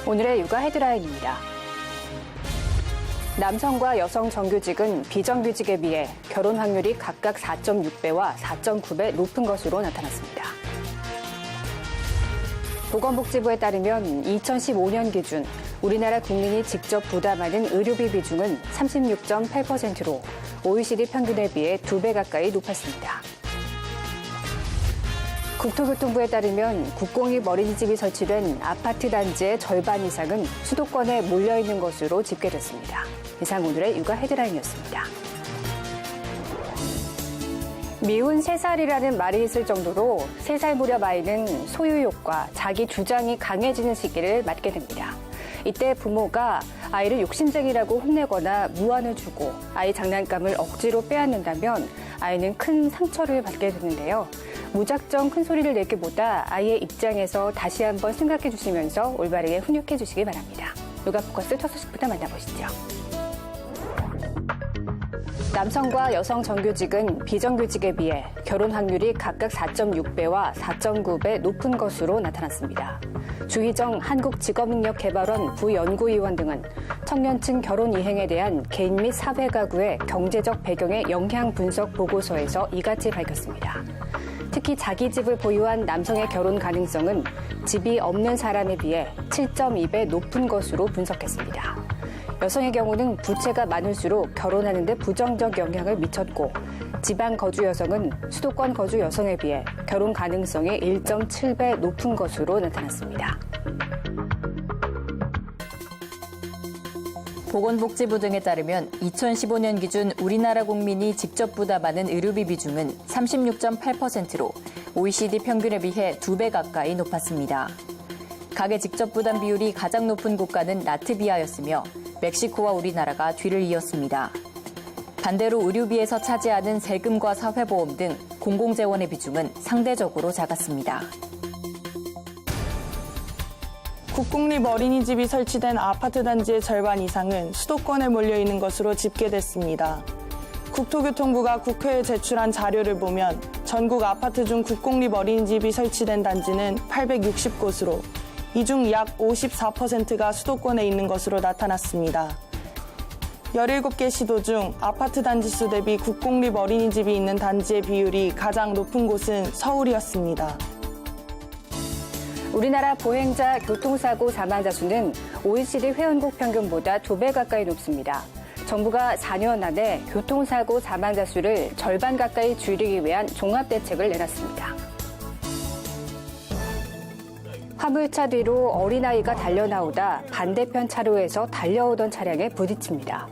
오늘의 육아 헤드라인입니다. 남성과 여성 정규직은 비정규직에 비해 결혼 확률이 각각 4.6배와 4.9배 높은 것으로 나타났습니다. 보건복지부에 따르면 2015년 기준 우리나라 국민이 직접 부담하는 의료비 비중은 36.8%로 OECD 평균에 비해 2배 가까이 높았습니다. 국토교통부에 따르면 국공립 어린이집이 설치된 아파트 단지의 절반 이상은 수도권에 몰려있는 것으로 집계됐습니다. 이상 오늘의 육아 헤드라인이었습니다. 미운 3살이라는 말이 있을 정도로 3살 무렵 아이는 소유욕과 자기 주장이 강해지는 시기를 맞게 됩니다. 이때 부모가 아이를 욕심쟁이라고 혼내거나 무안을 주고 아이 장난감을 억지로 빼앗는다면 아이는 큰 상처를 받게 되는데요. 무작정 큰 소리를 내기보다 아이의 입장에서 다시 한번 생각해 주시면서 올바르게 훈육해 주시기 바랍니다. 육아 포커스 첫 소식부터 만나보시죠. 남성과 여성 정규직은 비정규직에 비해 결혼 확률이 각각 4.6배와 4.9배 높은 것으로 나타났습니다. 주희정 한국직업능력개발원 부연구위원 등은 청년층 결혼 이행에 대한 개인 및 사회 가구의 경제적 배경의 영향 분석 보고서에서 이같이 밝혔습니다. 특히 자기 집을 보유한 남성의 결혼 가능성은 집이 없는 사람에 비해 7.2배 높은 것으로 분석했습니다. 여성의 경우는 부채가 많을수록 결혼하는 데 부정적 영향을 미쳤고 지방 거주 여성은 수도권 거주 여성에 비해 결혼 가능성이 1.7배 높은 것으로 나타났습니다. 보건복지부 등에 따르면 2015년 기준 우리나라 국민이 직접 부담하는 의료비 비중은 36.8%로 OECD 평균에 비해 2배 가까이 높았습니다. 가계 직접 부담 비율이 가장 높은 국가는 라트비아였으며 멕시코와 우리나라가 뒤를 이었습니다. 반대로 의료비에서 차지하는 세금과 사회보험 등 공공재원의 비중은 상대적으로 작았습니다. 국공립 어린이집이 설치된 아파트 단지의 절반 이상은 수도권에 몰려있는 것으로 집계됐습니다. 국토교통부가 국회에 제출한 자료를 보면 전국 아파트 중 국공립 어린이집이 설치된 단지는 860곳으로 이 중 약 54%가 수도권에 있는 것으로 나타났습니다. 17개 시도 중 아파트 단지 수 대비 국공립 어린이집이 있는 단지의 비율이 가장 높은 곳은 서울이었습니다. 우리나라 보행자 교통사고 사망자 수는 OECD 회원국 평균보다 2배 가까이 높습니다. 정부가 4년 안에 교통사고 사망자 수를 절반 가까이 줄이기 위한 종합대책을 내놨습니다. 화물차 뒤로 어린아이가 달려나오다 반대편 차로에서 달려오던 차량에 부딪힙니다.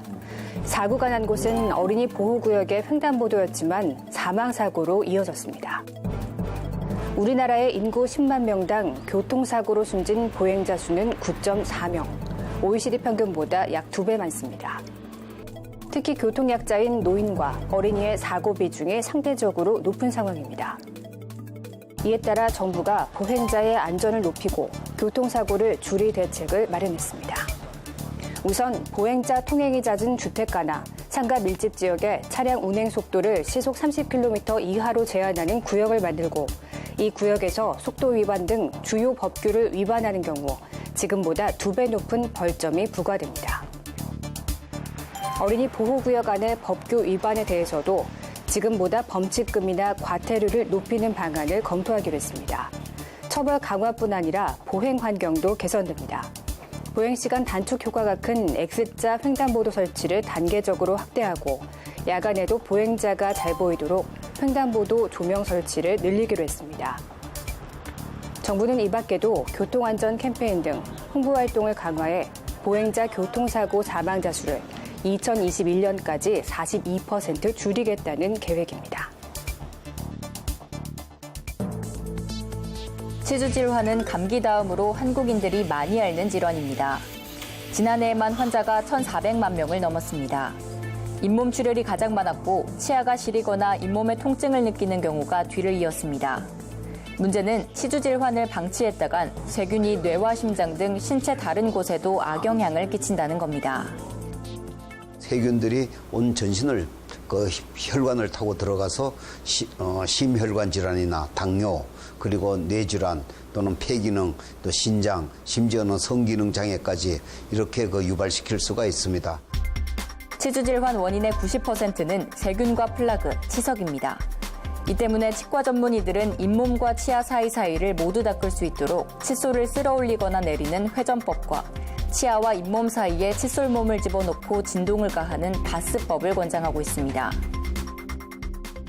사고가 난 곳은 어린이 보호구역의 횡단보도였지만 사망사고로 이어졌습니다. 우리나라의 인구 10만 명당 교통사고로 숨진 보행자 수는 9.4명, OECD 평균보다 약 2배 많습니다. 특히 교통약자인 노인과 어린이의 사고 비중이 상대적으로 높은 상황입니다. 이에 따라 정부가 보행자의 안전을 높이고 교통사고를 줄일 대책을 마련했습니다. 우선 보행자 통행이 잦은 주택가나 상가 밀집 지역에 차량 운행 속도를 시속 30km 이하로 제한하는 구역을 만들고 이 구역에서 속도 위반 등 주요 법규를 위반하는 경우 지금보다 2배 높은 벌점이 부과됩니다. 어린이 보호구역 안의 법규 위반에 대해서도 지금보다 범칙금이나 과태료를 높이는 방안을 검토하기로 했습니다. 처벌 강화뿐 아니라 보행 환경도 개선됩니다. 보행시간 단축 효과가 큰 X자 횡단보도 설치를 단계적으로 확대하고 야간에도 보행자가 잘 보이도록 횡단보도 조명 설치를 늘리기로 했습니다. 정부는 이 밖에도 교통안전 캠페인 등 홍보활동을 강화해 보행자 교통사고 사망자 수를 2021년까지 42% 줄이겠다는 계획입니다. 치주질환은 감기 다음으로 한국인들이 많이 앓는 질환입니다. 지난해에만 환자가 1,400만 명을 넘었습니다. 잇몸 출혈이 가장 많았고 치아가 시리거나 잇몸에 통증을 느끼는 경우가 뒤를 이었습니다. 문제는 치주질환을 방치했다간 세균이 뇌와 심장 등 신체 다른 곳에도 악영향을 끼친다는 겁니다. 세균들이 온 전신을 혈관을 타고 들어가서 심혈관 질환이나 당뇨, 그리고 뇌질환 또는 폐기능 또 신장 심지어는 성기능 장애까지 이렇게 유발시킬 수가 있습니다. 치주 질환 원인의 90%는 세균과 플라그, 치석입니다. 이 때문에 치과 전문의들은 잇몸과 치아 사이사이를 모두 닦을 수 있도록 칫솔을 쓸어 올리거나 내리는 회전법과 치아와 잇몸 사이에 칫솔몸을 집어넣고 진동을 가하는 바스법을 권장하고 있습니다.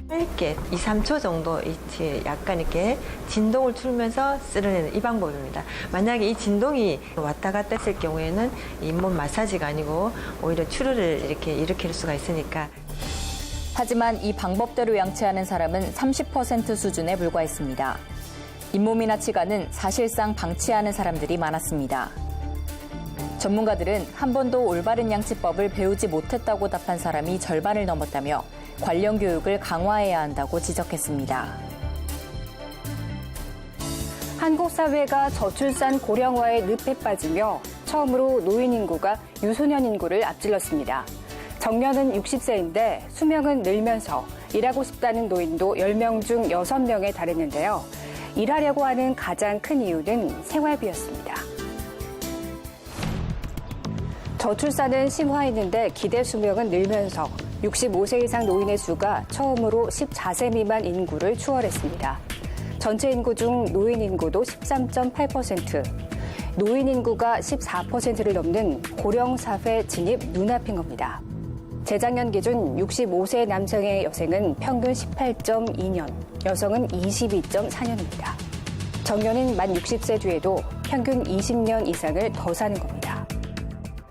짧게 2, 3초 정도 약간 이렇게 진동을 틀면서 쓸어내는 이 방법입니다. 만약에 이 진동이 왔다 갔다 했을 경우에는 잇몸 마사지가 아니고 오히려 출혈을 이렇게 일으킬 수가 있으니까. 하지만 이 방법대로 양치하는 사람은 30% 수준에 불과했습니다. 잇몸이나 치과는 사실상 방치하는 사람들이 많았습니다. 전문가들은 한 번도 올바른 양치법을 배우지 못했다고 답한 사람이 절반을 넘었다며 관련 교육을 강화해야 한다고 지적했습니다. 한국 사회가 저출산 고령화의 늪에 빠지며 처음으로 노인 인구가 유소년 인구를 앞질렀습니다. 정년은 60세인데 수명은 늘면서 일하고 싶다는 노인도 10명 중 6명에 달했는데요. 일하려고 하는 가장 큰 이유는 생활비였습니다. 저출산은 심화했는데 기대 수명은 늘면서 65세 이상 노인의 수가 처음으로 14세 미만 인구를 추월했습니다. 전체 인구 중 노인 인구도 13.8%, 노인 인구가 14%를 넘는 고령 사회 진입 눈앞인 겁니다. 재작년 기준 65세 남성의 여생은 평균 18.2년, 여성은 22.4년입니다. 정년은 만 60세 뒤에도 평균 20년 이상을 더 사는 겁니다.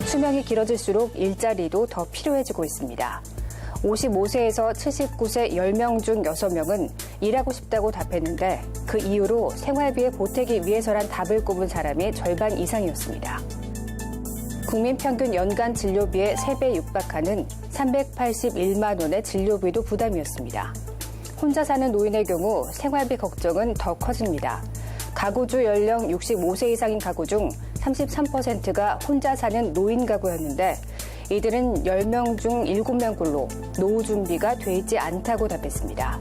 수명이 길어질수록 일자리도 더 필요해지고 있습니다. 55세에서 79세 10명 중 6명은 일하고 싶다고 답했는데 그 이유로 생활비에 보태기 위해서란 답을 꼽은 사람이 절반 이상이었습니다. 국민 평균 연간 진료비의 3배 육박하는 381만 원의 진료비도 부담이었습니다. 혼자 사는 노인의 경우 생활비 걱정은 더 커집니다. 가구주 연령 65세 이상인 가구 중 33%가 혼자 사는 노인 가구였는데 이들은 10명 중 7명꼴로 노후 준비가 돼 있지 않다고 답했습니다.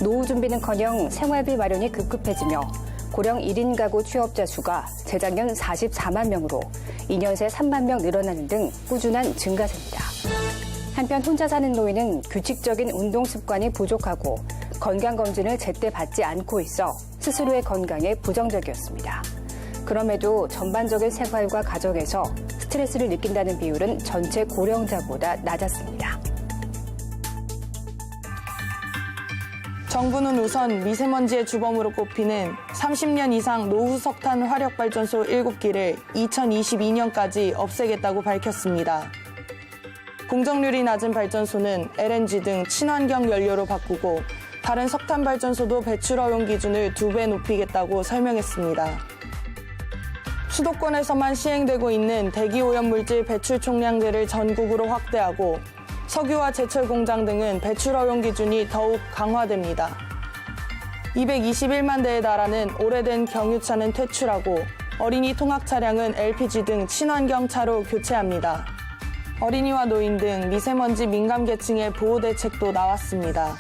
노후 준비는커녕 생활비 마련이 급급해지며 고령 1인 가구 취업자 수가 재작년 44만 명으로 2년 새 3만 명 늘어나는 등 꾸준한 증가세입니다. 한편 혼자 사는 노인은 규칙적인 운동 습관이 부족하고 건강검진을 제때 받지 않고 있어 스스로의 건강에 부정적이었습니다. 그럼에도 전반적인 생활과 가정에서 스트레스를 느낀다는 비율은 전체 고령자보다 낮았습니다. 정부는 우선 미세먼지의 주범으로 꼽히는 30년 이상 노후 석탄 화력발전소 7기를 2022년까지 없애겠다고 밝혔습니다. 공정률이 낮은 발전소는 LNG 등 친환경 연료로 바꾸고 다른 석탄 발전소도 배출 허용 기준을 2배 높이겠다고 설명했습니다. 수도권에서만 시행되고 있는 대기오염물질 배출 총량들을 전국으로 확대하고 석유와 제철 공장 등은 배출 허용 기준이 더욱 강화됩니다. 221만 대에 달하는 오래된 경유차는 퇴출하고 어린이 통학 차량은 LPG 등 친환경 차로 교체합니다. 어린이와 노인 등 미세먼지 민감 계층의 보호 대책도 나왔습니다.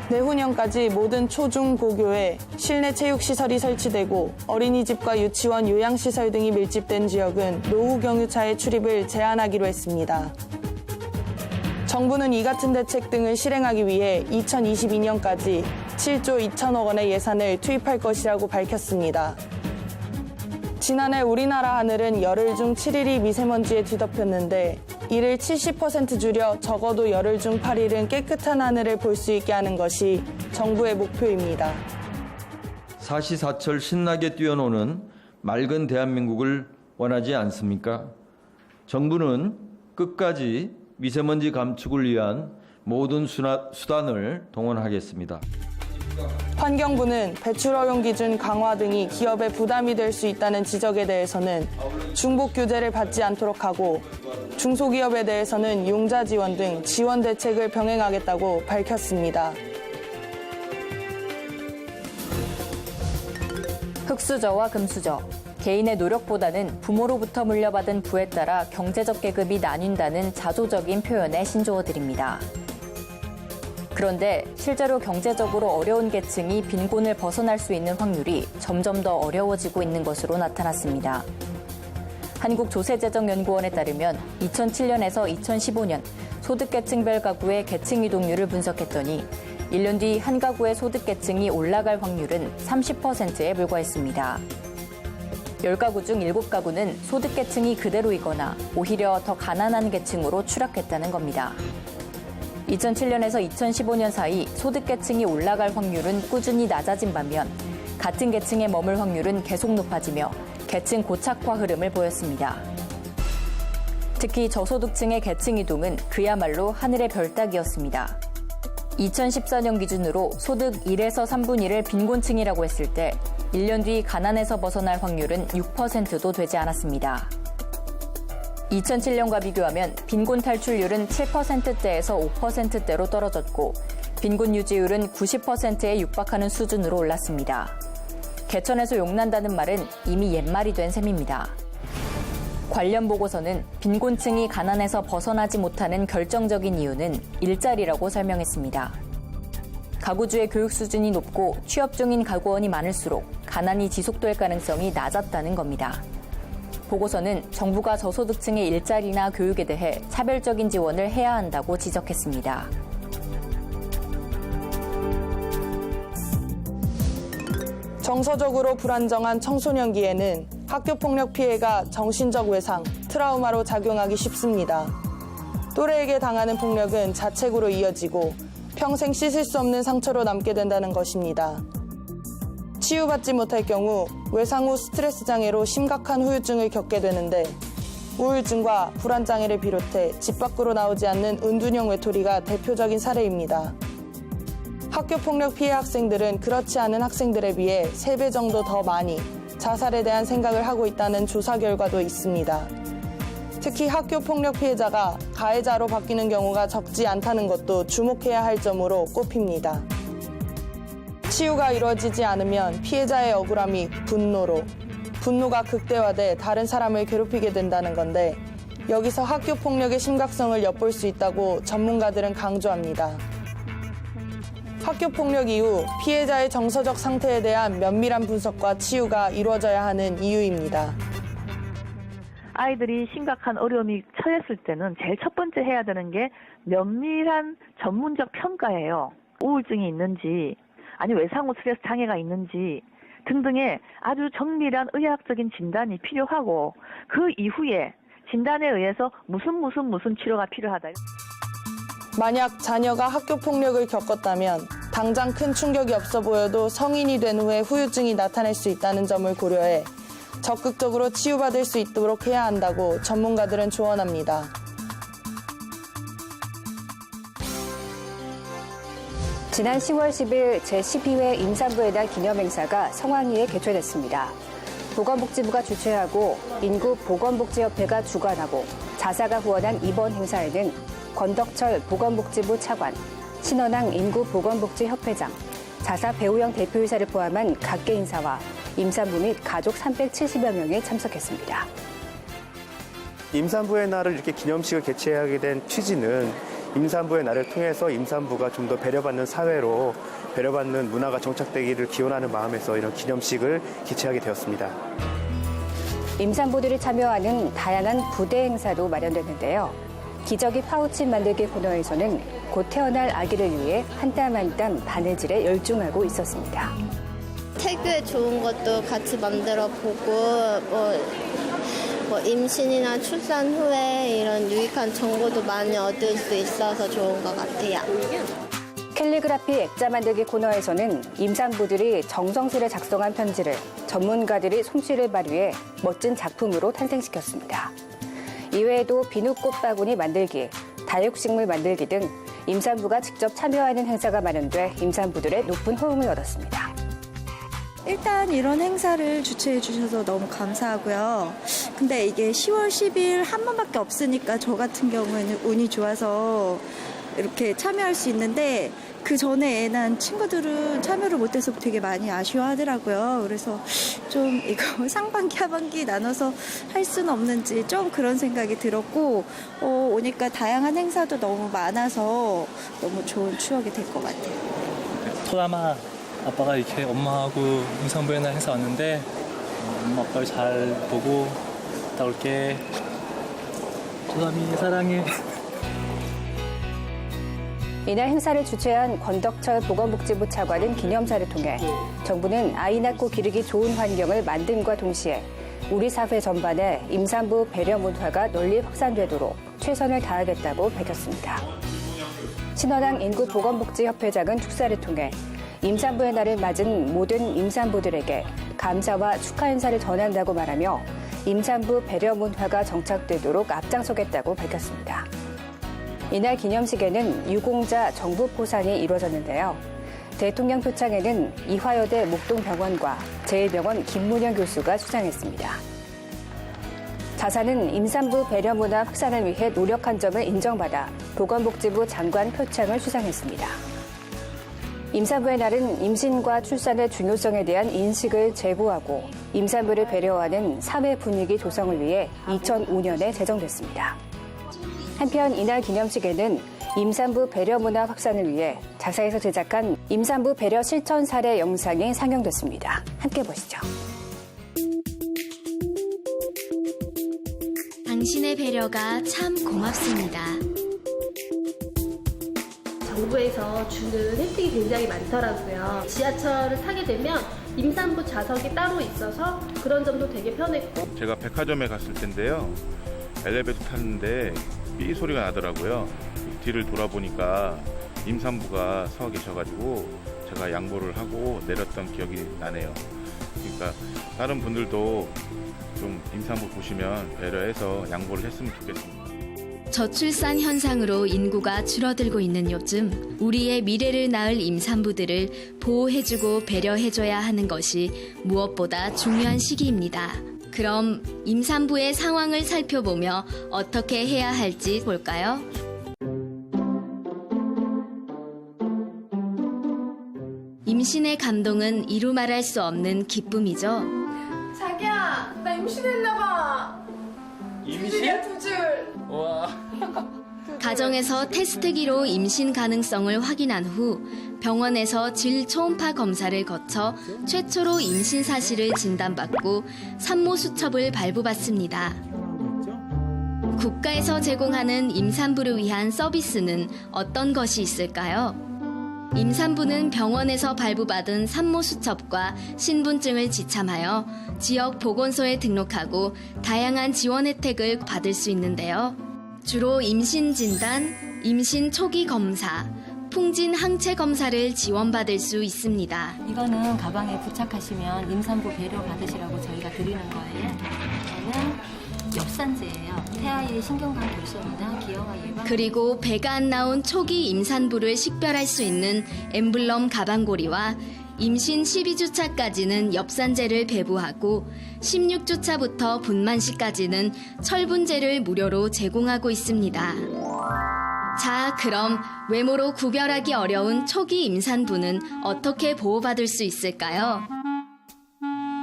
내후년까지 모든 초중 고교에 실내 체육시설이 설치되고 어린이집과 유치원, 요양시설 등이 밀집된 지역은 노후 경유차의 출입을 제한하기로 했습니다. 정부는 이 같은 대책 등을 실행하기 위해 2022년까지 7조 2천억 원의 예산을 투입할 것이라고 밝혔습니다. 지난해 우리나라 하늘은 열흘 중 7일이 미세먼지에 뒤덮였는데 이를 70% 줄여 적어도 열흘 중 8일은 깨끗한 하늘을 볼 수 있게 하는 것이 정부의 목표입니다. 사시사철 신나게 뛰어노는 맑은 대한민국을 원하지 않습니까? 정부는 끝까지 미세먼지 감축을 위한 모든 수단을 동원하겠습니다. 환경부는 배출 허용 기준 강화 등이 기업에 부담이 될 수 있다는 지적에 대해서는 중복 규제를 받지 않도록 하고 중소기업에 대해서는 융자 지원 등 지원 대책을 병행하겠다고 밝혔습니다. 흑수저와 금수저. 개인의 노력보다는 부모로부터 물려받은 부에 따라 경제적 계급이 나뉜다는 자조적인 표현에 신조어들입니다. 그런데 실제로 경제적으로 어려운 계층이 빈곤을 벗어날 수 있는 확률이 점점 더 어려워지고 있는 것으로 나타났습니다. 한국조세재정연구원에 따르면 2007년에서 2015년 소득계층별 가구의 계층 이동률을 분석했더니 1년 뒤 한 가구의 소득계층이 올라갈 확률은 30%에 불과했습니다. 10가구 중 7가구는 소득계층이 그대로이거나 오히려 더 가난한 계층으로 추락했다는 겁니다. 2007년에서 2015년 사이 소득계층이 올라갈 확률은 꾸준히 낮아진 반면 같은 계층에 머물 확률은 계속 높아지며 계층 고착화 흐름을 보였습니다. 특히 저소득층의 계층 이동은 그야말로 하늘의 별 따기였습니다. 2014년 기준으로 소득 1에서 3분의 1을 빈곤층이라고 했을 때 1년 뒤 가난에서 벗어날 확률은 6%도 되지 않았습니다. 2007년과 비교하면 빈곤 탈출률은 7%대에서 5%대로 떨어졌고 빈곤 유지율은 90%에 육박하는 수준으로 올랐습니다. 개천에서 용난다는 말은 이미 옛말이 된 셈입니다. 관련 보고서는 빈곤층이 가난에서 벗어나지 못하는 결정적인 이유는 일자리라고 설명했습니다. 가구주의 교육 수준이 높고 취업 중인 가구원이 많을수록 가난이 지속될 가능성이 낮았다는 겁니다. 보고서는 정부가 저소득층의 일자리나 교육에 대해 차별적인 지원을 해야 한다고 지적했습니다. 정서적으로 불안정한 청소년기에는 학교폭력 피해가 정신적 외상, 트라우마로 작용하기 쉽습니다. 또래에게 당하는 폭력은 자책으로 이어지고 평생 씻을 수 없는 상처로 남게 된다는 것입니다. 치유받지 못할 경우 외상 후 스트레스 장애로 심각한 후유증을 겪게 되는데 우울증과 불안장애를 비롯해 집 밖으로 나오지 않는 은둔형 외톨이가 대표적인 사례입니다. 학교폭력 피해 학생들은 그렇지 않은 학생들에 비해 3배 정도 더 많이 자살에 대한 생각을 하고 있다는 조사 결과도 있습니다. 특히 학교폭력 피해자가 가해자로 바뀌는 경우가 적지 않다는 것도 주목해야 할 점으로 꼽힙니다. 치유가 이루어지지 않으면 피해자의 억울함이 분노가 극대화돼 다른 사람을 괴롭히게 된다는 건데 여기서 학교폭력의 심각성을 엿볼 수 있다고 전문가들은 강조합니다. 학교폭력 이후 피해자의 정서적 상태에 대한 면밀한 분석과 치유가 이루어져야 하는 이유입니다. 아이들이 심각한 어려움이 처했을 때는 제일 첫 번째 해야 되는 게 면밀한 전문적 평가예요. 우울증이 있는지 아니면 외상후 스트레스 장애가 있는지 등등의 아주 정밀한 의학적인 진단이 필요하고 그 이후에 진단에 의해서 무슨 치료가 필요하다. 만약 자녀가 학교폭력을 겪었다면 당장 큰 충격이 없어 보여도 성인이 된 후에 후유증이 나타날 수 있다는 점을 고려해 적극적으로 치유받을 수 있도록 해야 한다고 전문가들은 조언합니다. 지난 10월 10일 제12회 임산부의 날 기념행사가 성황리에 개최됐습니다. 보건복지부가 주최하고 인구보건복지협회가 주관하고 자사가 후원한 이번 행사에는 권덕철 보건복지부 차관, 신원항 인구보건복지협회장, 자사 배우영 대표이사를 포함한 각계 인사와 임산부 및 가족 370여 명이 참석했습니다. 임산부의 날을 이렇게 기념식을 개최하게 된 취지는 임산부의 날을 통해서 임산부가 좀 더 배려받는 사회로 배려받는 문화가 정착되기를 기원하는 마음에서 이런 기념식을 개최하게 되었습니다. 임산부들이 참여하는 다양한 부대 행사도 마련됐는데요. 기저귀 파우치 만들기 코너에서는 곧 태어날 아기를 위해 한 땀 한 땀 바느질에 열중하고 있었습니다. 태교에 좋은 것도 같이 만들어 보고 뭐 임신이나 출산 후에 이런 유익한 정보도 많이 얻을 수 있어서 좋은 것 같아요. 캘리그라피 액자 만들기 코너에서는 임산부들이 정성스레 작성한 편지를 전문가들이 솜씨를 발휘해 멋진 작품으로 탄생시켰습니다. 이외에도 비누꽃 바구니 만들기, 다육식물 만들기 등 임산부가 직접 참여하는 행사가 마련돼 임산부들의 높은 호응을 얻었습니다. 일단 이런 행사를 주최해 주셔서 너무 감사하고요. 근데 이게 10월 10일 한 번밖에 없으니까 저 같은 경우에는 운이 좋아서 이렇게 참여할 수 있는데 그 전에 애 낳은 친구들은 참여를 못해서 되게 많이 아쉬워하더라고요. 그래서 좀 이거 상반기, 하반기 나눠서 할 수는 없는지 좀 그런 생각이 들었고, 오니까 다양한 행사도 너무 많아서 너무 좋은 추억이 될 것 같아요. 토라마 아빠가 이렇게 엄마하고 임산부의 날 행사 왔는데 엄마 아빠를 잘 보고 갔다 올게. 토라미 사랑해. 이날 행사를 주최한 권덕철 보건복지부 차관은 기념사를 통해 정부는 아이 낳고 기르기 좋은 환경을 만듦과 동시에 우리 사회 전반에 임산부 배려 문화가 널리 확산되도록 최선을 다하겠다고 밝혔습니다. 신원항 인구보건복지협회장은 축사를 통해 임산부의 날을 맞은 모든 임산부들에게 감사와 축하 인사를 전한다고 말하며 임산부 배려 문화가 정착되도록 앞장서겠다고 밝혔습니다. 이날 기념식에는 유공자 정부 포상이 이루어졌는데요. 대통령 표창에는 이화여대 목동병원과 제1병원 김문영 교수가 수상했습니다. 자사는 임산부 배려 문화 확산을 위해 노력한 점을 인정받아 보건복지부 장관 표창을 수상했습니다. 임산부의 날은 임신과 출산의 중요성에 대한 인식을 제고하고 임산부를 배려하는 사회 분위기 조성을 위해 2005년에 제정됐습니다. 한편 이날 기념식에는 임산부 배려 문화 확산을 위해 자사에서 제작한 임산부 배려 실천 사례 영상이 상영됐습니다. 함께 보시죠. 당신의 배려가 참 고맙습니다. 정부에서 주는 혜택이 굉장히 많더라고요. 지하철을 타게 되면 임산부 좌석이 따로 있어서 그런 점도 되게 편했고. 제가 백화점에 갔을 텐데요. 엘리베이터 탔는데 삐 소리가 나더라고요. 뒤를 돌아보니까 임산부가 서 계셔가지고 제가 양보를 하고 내렸던 기억이 나네요. 그러니까 다른 분들도 좀 임산부 보시면 배려해서 양보를 했으면 좋겠습니다. 저출산 현상으로 인구가 줄어들고 있는 요즘 우리의 미래를 낳을 임산부들을 보호해주고 배려해줘야 하는 것이 무엇보다 중요한 시기입니다. 그럼 임산부의 상황을 살펴보며 어떻게 해야 할지 볼까요? 임신의 감동은 이루 말할 수 없는 기쁨이죠. 자기야, 나 임신했나봐. 임신? 2줄. 와. 가정에서 테스트기로 임신 가능성을 확인한 후 병원에서 질 초음파 검사를 거쳐 최초로 임신 사실을 진단받고 산모 수첩을 발부받습니다. 국가에서 제공하는 임산부를 위한 서비스는 어떤 것이 있을까요? 임산부는 병원에서 발부받은 산모 수첩과 신분증을 지참하여 지역 보건소에 등록하고 다양한 지원 혜택을 받을 수 있는데요. 주로 임신 진단, 임신 초기 검사, 풍진 항체 검사를 지원받을 수 있습니다. 이거는 가방에 부착하시면 임산부 배려 받으시라고 저희가 드리는 거예요. 이거는 엽산제예요. 태아의 신경관 결손이나 기형아 예방. 그리고 배가 안 나온 초기 임산부를 식별할 수 있는 엠블럼 가방고리와 임신 12주차까지는 엽산제를 배부하고 16주차부터 분만시까지는 철분제를 무료로 제공하고 있습니다. 자, 그럼 외모로 구별하기 어려운 초기 임산부는 어떻게 보호받을 수 있을까요?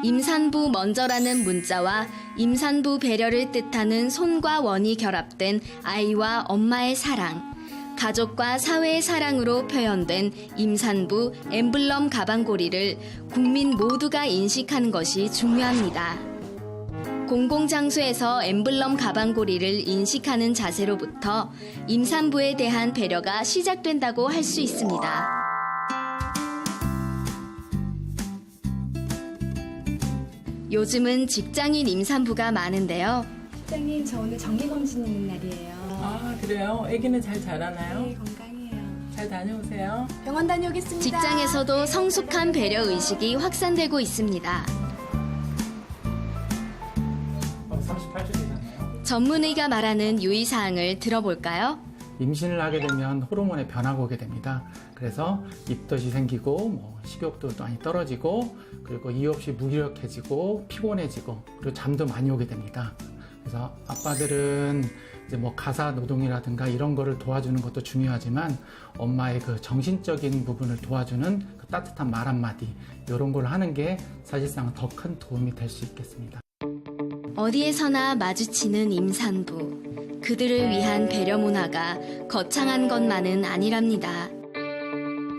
임산부 먼저라는 문자와 임산부 배려를 뜻하는 손과 원이 결합된 아이와 엄마의 사랑, 가족과 사회의 사랑으로 표현된 임산부 엠블럼 가방고리를 국민 모두가 인식하는 것이 중요합니다. 공공장소에서 엠블럼 가방고리를 인식하는 자세로부터 임산부에 대한 배려가 시작된다고 할 수 있습니다. 요즘은 직장인 임산부가 많은데요. 직장님, 저 오늘 정기검진 있는 날이에요. 아, 그래요? 아기는 잘 자라나요? 네, 건강해요. 잘 다녀오세요. 병원 다녀오겠습니다. 직장에서도 성숙한 배려 의식이 확산되고 있습니다. 38주이잖아요. 전문의가 말하는 유의사항을 들어볼까요? 임신을 하게 되면 호르몬의 변화가 오게 됩니다. 그래서 입덧이 생기고 식욕도 많이 떨어지고 그리고 이유 없이 무기력해지고 피곤해지고 그리고 잠도 많이 오게 됩니다. 그래서 아빠들은 이제 뭐 가사 노동이라든가 이런 거를 도와주는 것도 중요하지만 엄마의 그 정신적인 부분을 도와주는 그 따뜻한 말 한마디 이런 걸 하는 게 사실상 더 큰 도움이 될 수 있겠습니다. 어디에서나 마주치는 임산부. 그들을 위한 배려 문화가 거창한 것만은 아니랍니다.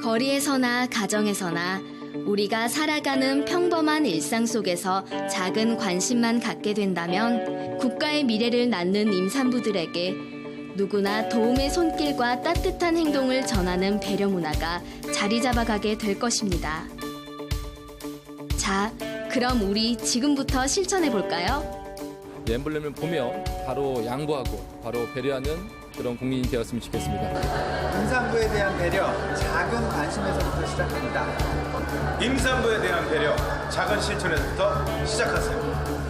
거리에서나 가정에서나 우리가 살아가는 평범한 일상 속에서 작은 관심만 갖게 된다면 국가의 미래를 낳는 임산부들에게 누구나 도움의 손길과 따뜻한 행동을 전하는 배려 문화가 자리 잡아가게 될 것입니다. 자, 그럼 우리 지금부터 실천해 볼까요? 엠블렘을 보며 바로 양보하고 바로 배려하는 그런 국민이 되었으면 좋겠습니다. 임산부에 대한 배려, 작은 관심에서부터 시작합니다. 임산부에 대한 배려, 작은 실천에서부터 시작하세요.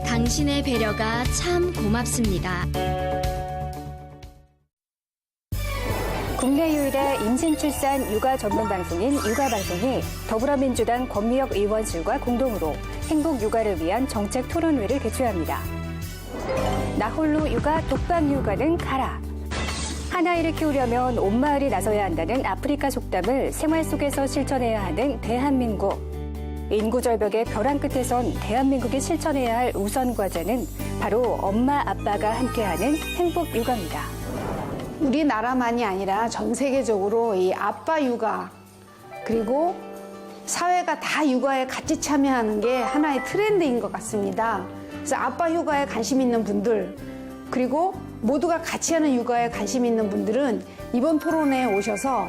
당신의 배려가 참 고맙습니다. 국내 유일의 임신, 출산, 육아 전문 방송인 육아방송이 더불어민주당 권미혁 의원실과 공동으로 행복 육아를 위한 정책 토론회를 개최합니다. 나 홀로 육아, 독박 육아는 가라. 한 아이를 키우려면 온 마을이 나서야 한다는 아프리카 속담을 생활 속에서 실천해야 하는 대한민국. 인구 절벽의 벼랑 끝에선 대한민국이 실천해야 할 우선 과제는 바로 엄마, 아빠가 함께하는 행복 육아입니다. 우리나라만이 아니라 전 세계적으로 이 아빠 육아 그리고 사회가 다 육아에 같이 참여하는 게 하나의 트렌드인 것 같습니다. 그래서 아빠 육아에 관심 있는 분들 그리고 모두가 같이 하는 육아에 관심 있는 분들은 이번 토론회에 오셔서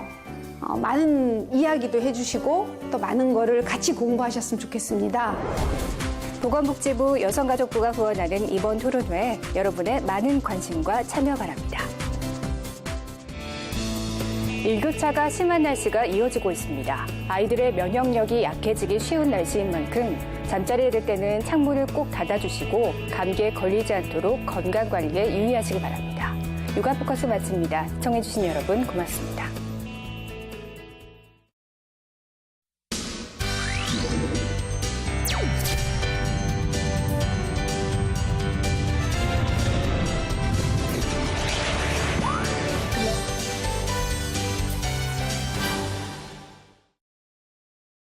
많은 이야기도 해주시고 또 많은 거를 같이 공부하셨으면 좋겠습니다. 보건복지부 여성가족부가 후원하는 이번 토론회에 여러분의 많은 관심과 참여 바랍니다. 일교차가 심한 날씨가 이어지고 있습니다. 아이들의 면역력이 약해지기 쉬운 날씨인 만큼 잠자리에 들 때는 창문을 꼭 닫아주시고 감기에 걸리지 않도록 건강관리에 유의하시기 바랍니다. 육아포커스 마칩니다. 시청해주신 여러분 고맙습니다.